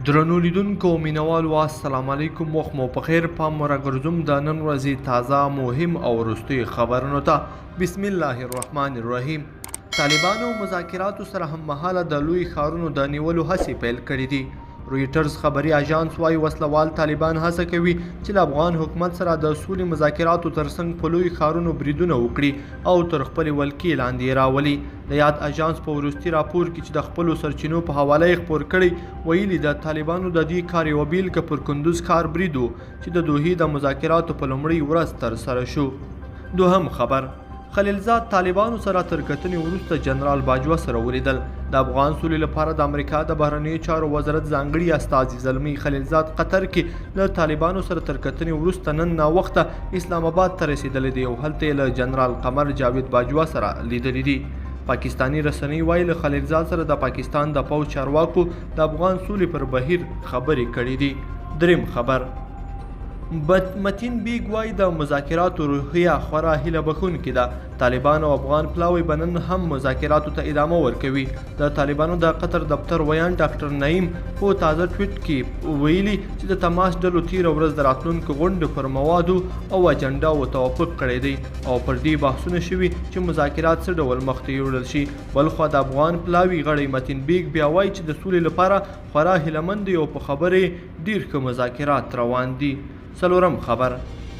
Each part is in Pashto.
درنو لیدونکو مینوالو السلام علیکم، وخت مو په خیر. پام مو راګرځوم د نن ورځې تازه مهم او وروستي خبرونو ته. بسم الله الرحمن الرحیم. طالبانو مذاکراتو سره هم مهاله د لوی ښارونو د نیولو هڅې پیل کړې دي. رویټرز خبري اژانس وايي وسلوال طالبان هڅه کوي چې له افغان حکومت سره د سولې مذاکراتو ترڅنګ په لوی ښارونو بریدونه وکړي او تر خپلې ولکې لاندې یې راولي. د یاد اژانس په وروستي راپور کې چې د خپلو سرچینو په حواله یې خپور کړی، ویلي د طالبانو د دې کار یوه بیلګه پر کندوز ښار برید و چې د دوحې د مذاکراتو په لومړۍ ورځ ترسره شو. دوهم خبر: خلیلزاد طالبانو سره تر کتنې وروسته جنرال باجوه سره ولیدل. د افغان سولې لپاره د امریکا د بهرنیو چارو وزارت ځانګړي استازي زلمي خلیلزاد قطر کې له طالبانو سره تر کتنې وروسته نن ناوخته اسلام آباد ته رسېدلی دی او هلته یې له جنرال قمر جاوید باجوه سره لیدلي دي. پاکستانی رسنۍ وایي له خلیلزاد سره د پاکستان د پوځ چارواکو د افغان سولې پر بهیر خبرې کړې دي. دریم خبر: متین بیګ وایي د مذاکراتو روحیه خورا هیله بښونکې ده. طالبان او افغان پلاوی به نن هم مذاکراتو ته ادامه ورکوي. د طالبانو د قطر دفتر ویان ډاکټر نعیم په تازه ټویټ کې ویلي چې د تماس ډلو تېره ورځ د راتلونکو غونډو پر موادو او اجنډاو توافق کړی دی او پر دې بحثونه شوي چې مذاکرات څه ډول مخته یوړل شي. بلخوا د افغان پلاوی غړی متین بیګ بیا وایي چې د سولې لپاره خورا هیلهمند دی او په خبرې ډېر ښه مذاکرات روان دي. څلورم خبر: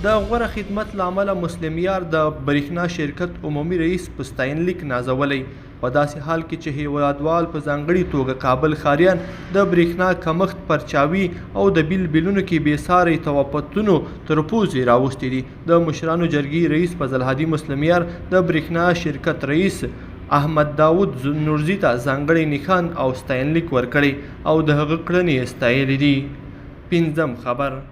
د غوره خدمت له امله مسلم یار د برېښنا شرکت عمومي رئیس په ستاینلیک نازولی، په داسې حال کې چې هیوادوال په ځانګړې توګه کابل ښاریان د برېښنا کمښت پرچاوي او د بیلونو کې بېساري توافقونو تر پوزې راوستي دي. د مشرانو جرګې رئیس فضل هادي مسلم یار د برېښنا شرکت رئیس احمد داود نورزي ته ځانګړی نښان او ستاینلیک ورکړی او د هغه کړنې یې ستایلې دي. پنځم خبر: